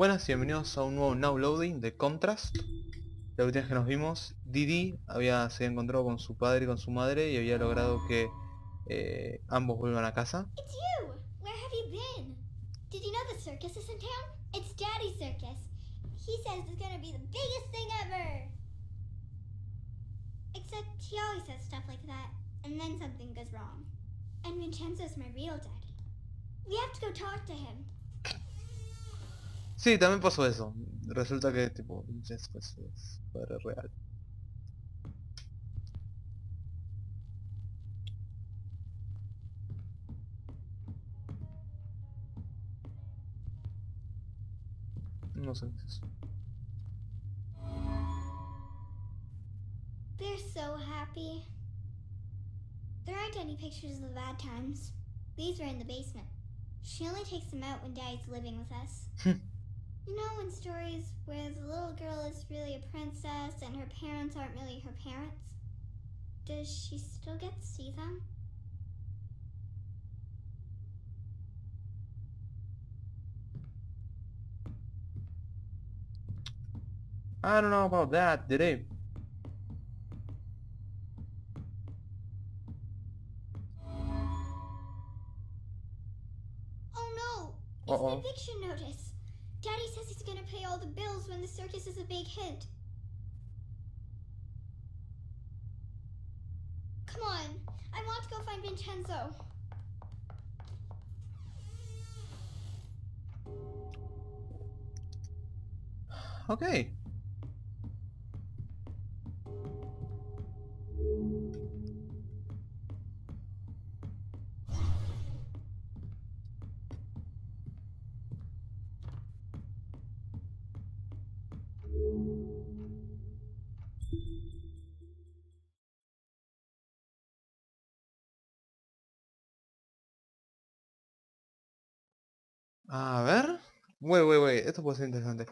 Buenas y bienvenidos a un nuevo now loading de Contrast. La última vez que nos vimos, Didi se había encontrado con su padre y con su madre y había logrado que ambos vuelvan a casa. It's you! Where have you been? Did you know the circus is in town? It's Daddy's circus. He says it's gonna be the biggest thing ever! Except he always says stuff like that, and then something goes wrong. And Vincenzo's my real daddy. We have to go talk to him. Sí, también pasó eso. Resulta que tipo Vincenzo es su padre real. No sé qué es eso. They're so happy. There aren't any pictures of the bad times. These are in the basement. She only takes them out when Daddy's living with us. You know, in stories where the little girl is really a princess and her parents aren't really her parents? Does she still get to see them? I don't know about that, did it? Oh no! It's an eviction notice! Daddy says he's gonna pay all the bills when the circus is a big hit. Come on, I want to go find Vincenzo. Ok. A ver. Wey, esto puede ser interesante.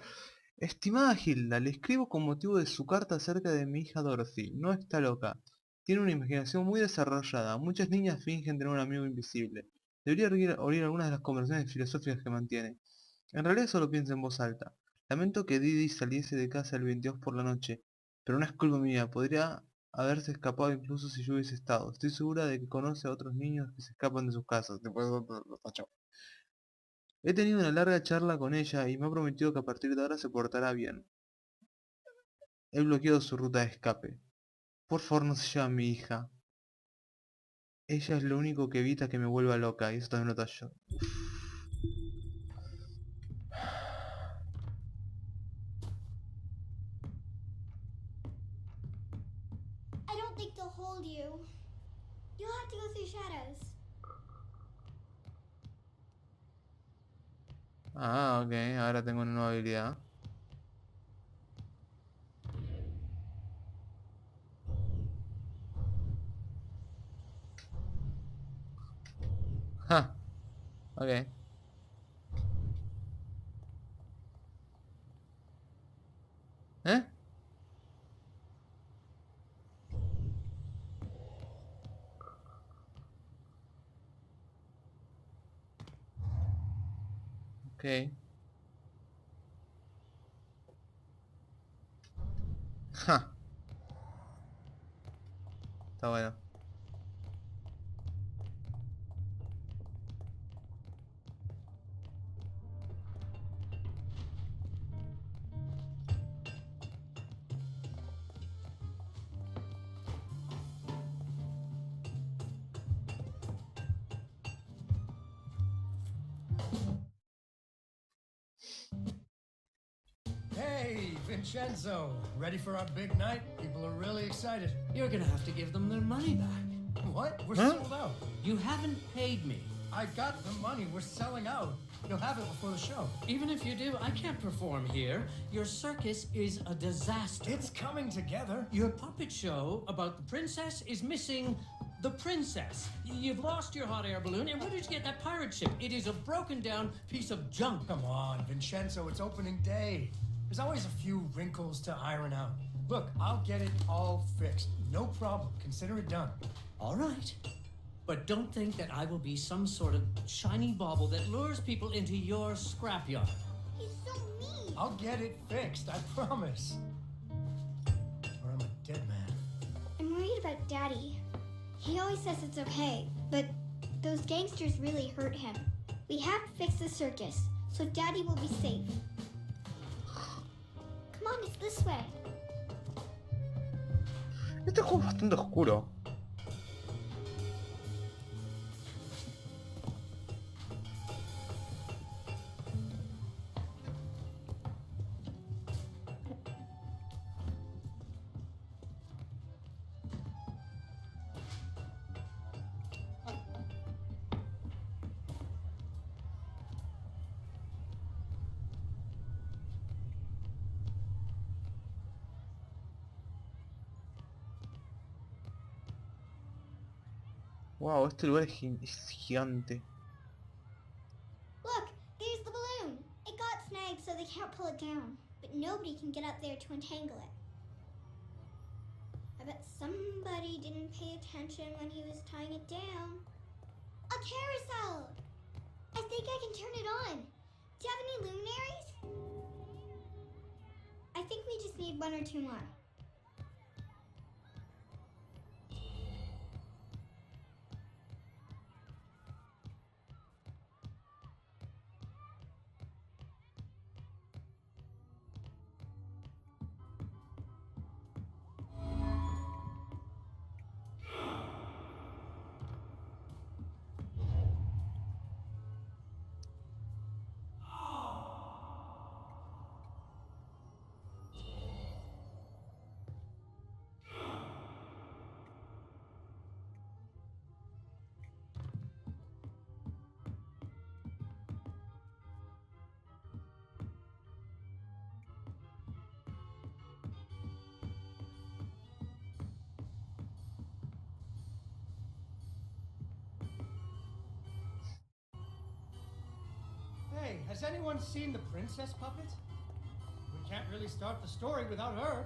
Estimada Gilda, le escribo con motivo de su carta acerca de mi hija Dorothy. No está loca. Tiene una imaginación muy desarrollada. Muchas niñas fingen tener un amigo invisible. Debería oír algunas de las conversaciones filosóficas que mantiene. En realidad solo piensa en voz alta. Lamento que Didi saliese de casa el 22 por la noche, pero no es culpa mía. Podría haberse escapado incluso si yo hubiese estado. Estoy segura de que conoce a otros niños que se escapan de sus casas. He tenido una larga charla con ella y me ha prometido que a partir de ahora se portará bien. He bloqueado su ruta de escape. Por favor no se lleve a mi hija. Ella es lo único que evita que me vuelva loca, y eso también lo yo. I don't think they'll hold you. You'll have to go through shadows. Ah, ok, ahora tengo una nueva habilidad. Ja, ok. ¿Eh? Ok. Ja, está bueno. Hey, Vincenzo, ready for our big night? People are really excited. You're gonna have to give them their money back. What? We're Huh? sold out. You haven't paid me. I got the money. We're selling out. You'll have it before the show. Even if you do, I can't perform here. Your circus is a disaster. It's coming together. Your puppet show about the princess is missing the princess. You've lost your hot air balloon, and where did you get that pirate ship? It is a broken down piece of junk. Come on, Vincenzo, it's opening day. There's always a few wrinkles to iron out. Look, I'll get it all fixed. No problem. Consider it done. All right. But don't think that I will be some sort of shiny bauble that lures people into your scrapyard. He's so mean! I'll get it fixed, I promise. Or I'm a dead man. I'm worried about Daddy. He always says it's okay, but those gangsters really hurt him. We have to fix the circus, so Daddy will be safe. Come on, it's this way. Este juego es bastante oscuro. Wow, este lugar es gigante. Look, there's the balloon. It got snagged so they can't pull it down, but nobody can get up there to untangle it. I bet somebody didn't pay attention when he was tying it down. A carousel! I think I can turn it on. Do you have any luminaries? I think we just need one or two more. Hey, has anyone seen the princess puppet? We can't really start the story without her.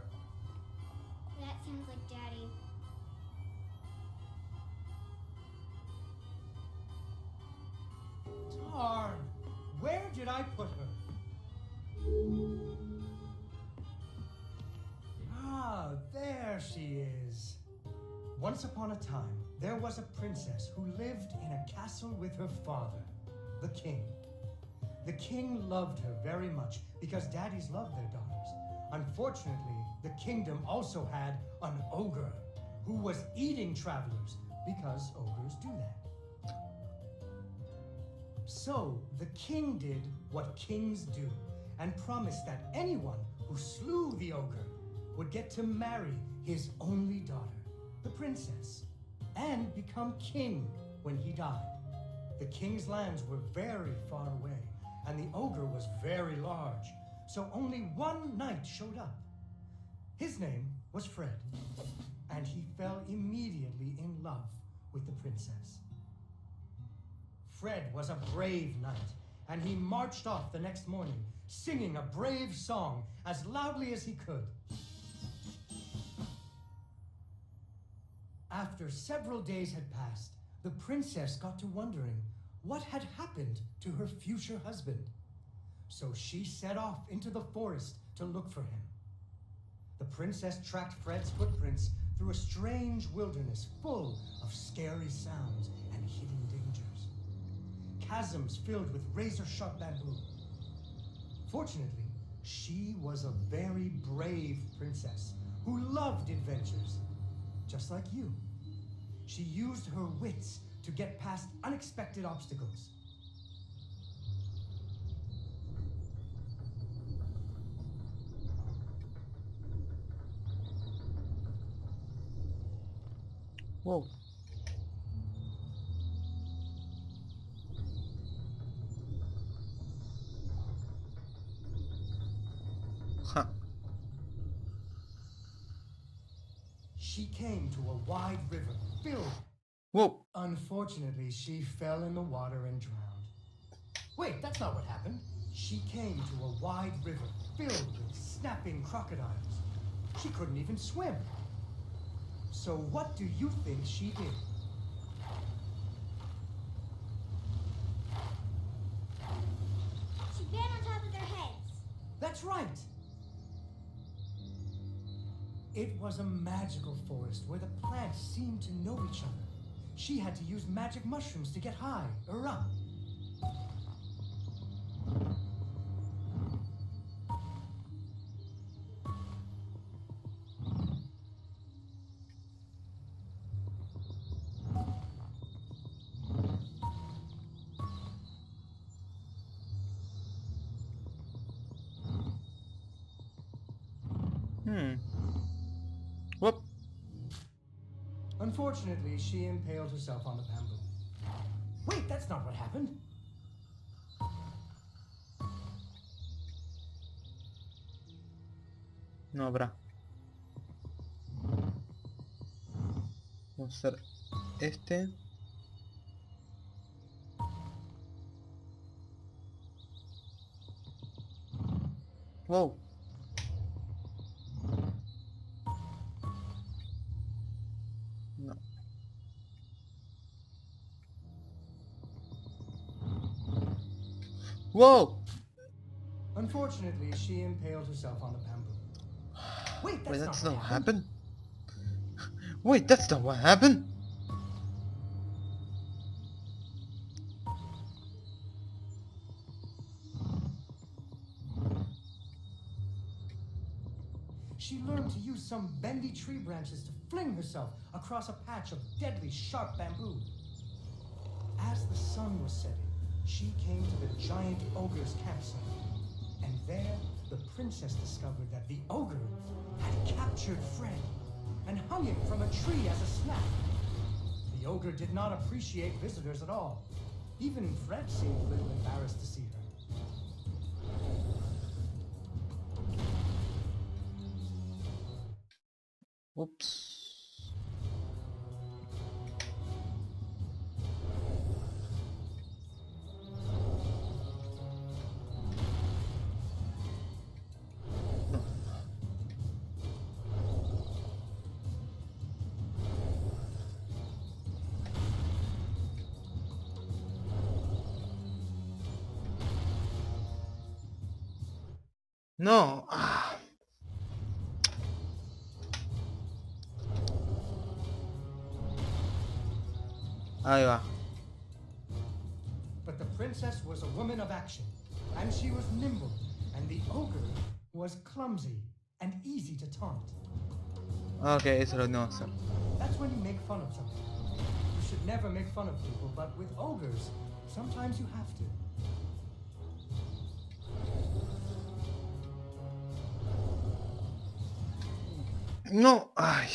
That sounds like Daddy. Darn! Where did I put her? Ah, there she is. Once upon a time, there was a princess who lived in a castle with her father, the king. The king loved her very much because daddies love their daughters. Unfortunately, the kingdom also had an ogre who was eating travelers because ogres do that. So the king did what kings do and promised that anyone who slew the ogre would get to marry his only daughter, the princess, and become king when he died. The king's lands were very far away, and the ogre was very large, so only one knight showed up. His name was Fred, and he fell immediately in love with the princess. Fred was a brave knight, and he marched off the next morning, singing a brave song as loudly as he could. After several days had passed, the princess got to wondering what had happened to her future husband. So she set off into the forest to look for him. The princess tracked Fred's footprints through a strange wilderness full of scary sounds and hidden dangers. Chasms filled with razor-sharp bamboo. Fortunately, she was a very brave princess who loved adventures, just like you. She used her wits to get past unexpected obstacles. Wow. Ja. She came to a wide river filled. Wow. Unfortunately, she fell in the water and drowned. Wait, that's not what happened. She came to a wide river filled with snapping crocodiles. She couldn't even swim. So what do you think she did? She ran on top of their heads. That's right. It was a magical forest where the plants seemed to know each other. She had to use magic mushrooms to get high or up. Whoop. Unfortunately, she impaled herself on the bamboo. Wait, that's not what happened. No, bra. Vamos a hacer este. Wow. No. Whoa. Unfortunately, she impaled herself on the bamboo. Wait, Wait, that's that's not not what what happened. happened. Wait, that's not what happened. She learned to use some bendy tree branches to fling herself across a patch of deadly sharp bamboo. As the sun was setting, she came to the giant ogre's campsite. And there, the princess discovered that the ogre had captured Fred and hung him from a tree as a snack. The ogre did not appreciate visitors at all. Even Fred seemed a little embarrassed to see her. Oops. No. Ah. Ahí va. But the princess was a woman of action, and she was nimble, and the ogre was clumsy and easy to taunt. Ok, eso lo tengo que hacer. That's when you make fun of something. You should never make fun of people, but with ogres, sometimes you have to. No. Ay.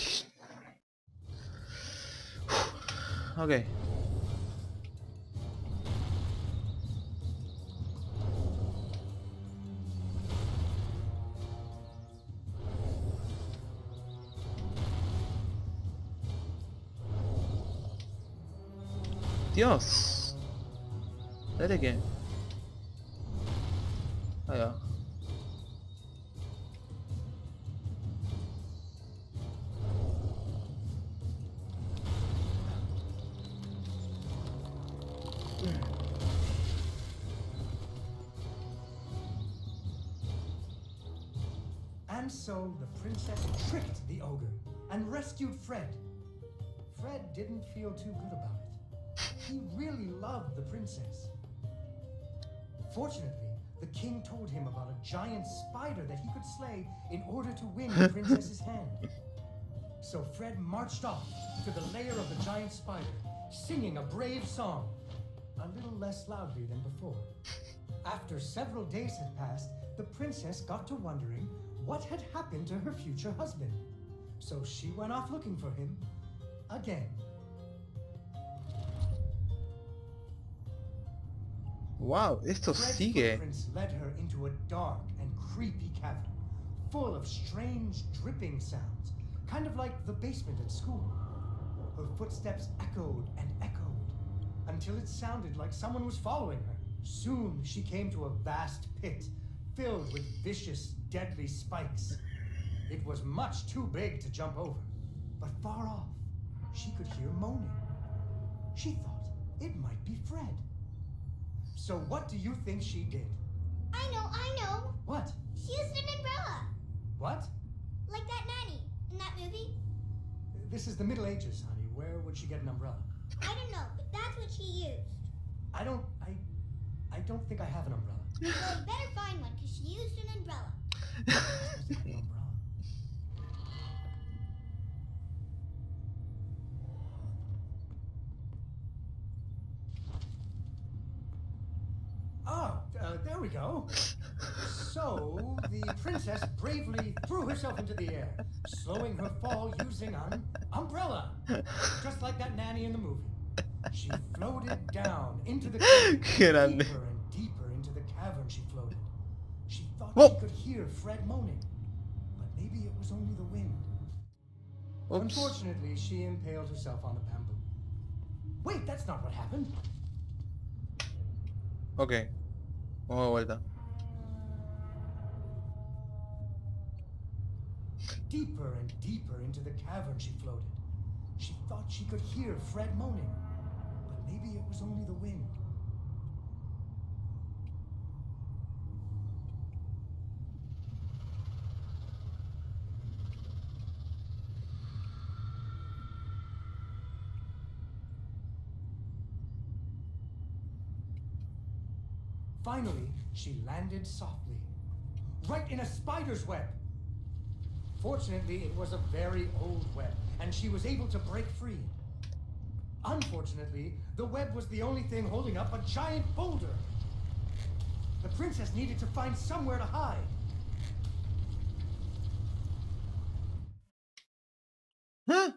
Ok. Dios. Dale que. Ahí va. And so the princess tricked the ogre and rescued Fred. Fred didn't feel too good about it. He really loved the princess. Fortunately, the king told him about a giant spider that he could slay in order to win the princess's hand. So Fred marched off to the lair of the giant spider, singing a brave song, a little less loudly than before. After several days had passed, the princess got to wondering what had happened to her future husband. So she went off looking for him again. Wow, esto Fred's sigue. footprints led her into a dark and creepy cavern, full of strange dripping sounds, kind of like the basement at school. Her footsteps echoed and echoed, until it sounded like someone was following her. Soon she came to a vast pit, filled with vicious, deadly spikes. It was much too big to jump over, but far off, she could hear moaning. She thought it might be Fred. So what do you think she did? I know. What? She used an umbrella. What? Like that nanny in that movie. This is the Middle Ages, honey. Where would she get an umbrella? I don't know, but that's what she used. I don't think I have an umbrella. Well, you better find one, because she used an umbrella. I'm supposed to have an umbrella. There we go. So, the princess bravely threw herself into the air, slowing her fall using an umbrella. Just like that nanny in the movie. She floated down into the cave. Qué grande. Deeper and deeper into the cavern she floated. She thought Whoa. she could hear Fred moaning, but maybe it was only the wind. Oops. Unfortunately, she impaled herself on the bamboo. Wait, that's not what happened. Ok. Vamos de vuelta. Deeper and deeper into the cavern she floated. She thought she could hear Fred moaning, but maybe it was only the wind. Finally, she landed softly, right in a spider's web. Fortunately, it was a very old web, and she was able to break free. Unfortunately, the web was the only thing holding up a giant boulder. The princess needed to find somewhere to hide. Huh?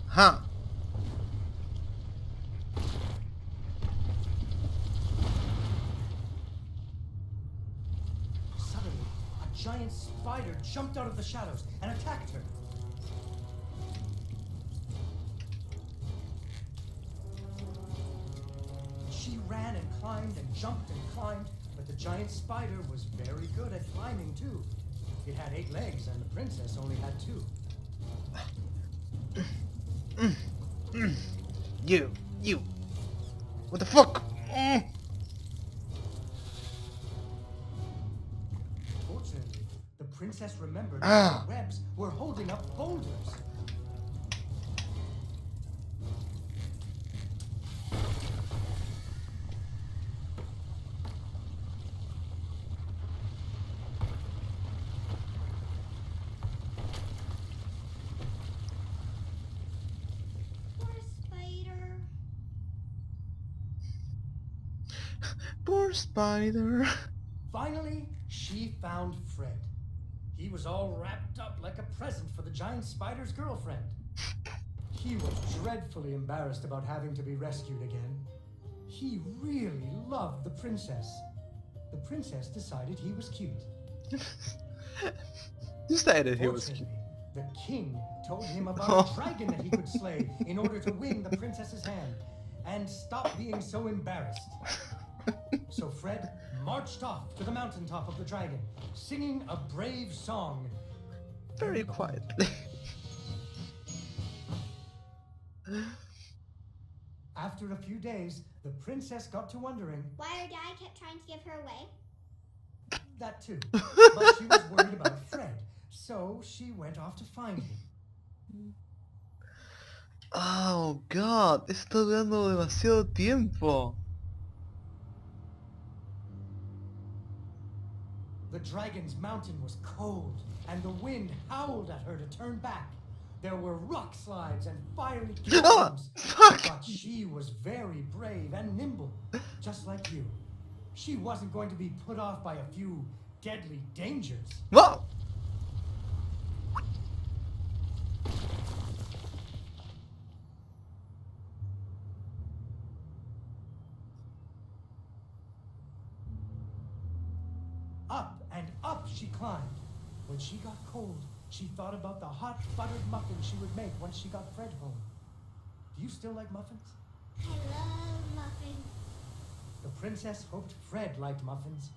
Huh. Suddenly, a giant spider jumped out of the shadows and attacked her. She ran and climbed and jumped and climbed, but the giant spider was very good at climbing too. It had 8 legs and the princess only had 2. You. What the fuck? Fortunately, the princess remembered Ah. that the webs were holding up boulders. Poor spider. Poor spider. Finally, she found Fred. He was all wrapped up like a present for the giant spider's girlfriend. He was dreadfully embarrassed about having to be rescued again. He really loved the princess. The princess decided he was cute. Decided he was cute. Fortunately, the king told him about a dragon that he could slay in order to win the princess's hand and stop being so embarrassed. So Fred marched off to the mountaintop of the dragon, singing a brave song. Very quietly. After a few days, the princess got to wondering, Why her dad kept trying to give her away? that too, but she was worried about Fred, so she went off to find him. Oh god, está durando demasiado tiempo. The dragon's mountain was cold, and the wind howled at her to turn back. There were rock slides and fiery chasms, Fuck! but she was very brave and nimble, just like you. She wasn't going to be put off by a few deadly dangers. What? Up and up she climbed. When she got cold, she thought about the hot buttered muffins she would make once she got Fred home. Do you still like muffins? I love muffins. The princess hoped Fred liked muffins.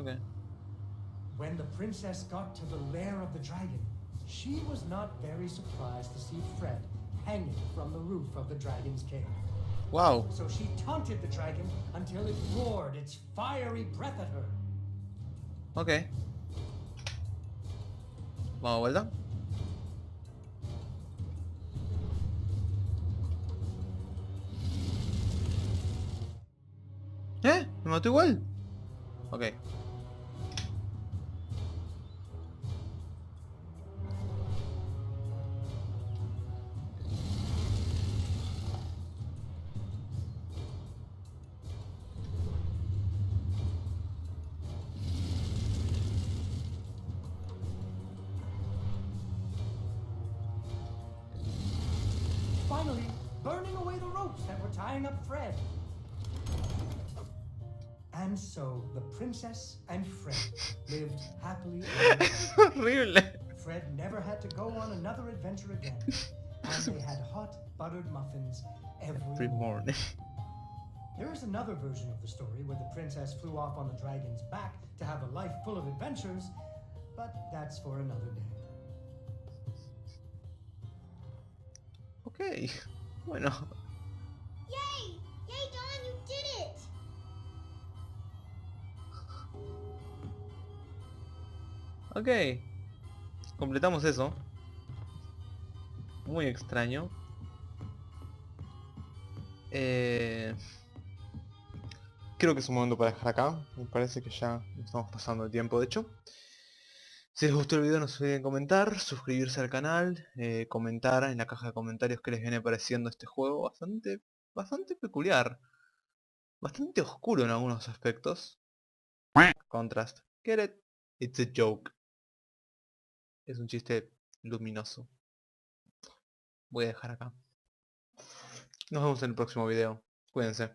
Ok. When the princess got to the lair of the dragon, she was not very surprised to see Fred hanging from the roof of the dragon's cave. Wow. So she taunted the dragon until it roared its fiery breath at her. Ok. Vamos a vuelta. ¿Me mató igual? Ok. Finally, burning away the ropes that were tying up Fred. And so the princess and Fred lived happily ever after. Horrible. Fred never had to go on another adventure again. And they had hot buttered muffins every Every morning. There is another version of the story where the princess flew off on the dragon's back to have a life full of adventures, but that's for another day. Ok. Bueno. Yay! Yay, Dawn, you did it! Ok. Completamos eso. Muy extraño. Creo que es un momento para dejar acá. Me parece que ya estamos pasando el tiempo, de hecho. Si les gustó el video no se olviden comentar, suscribirse al canal, comentar en la caja de comentarios qué les viene pareciendo este juego. Bastante peculiar. Bastante oscuro en algunos aspectos. Contrast. Get it? It's a joke. Es un chiste luminoso. Voy a dejar acá. Nos vemos en el próximo video. Cuídense.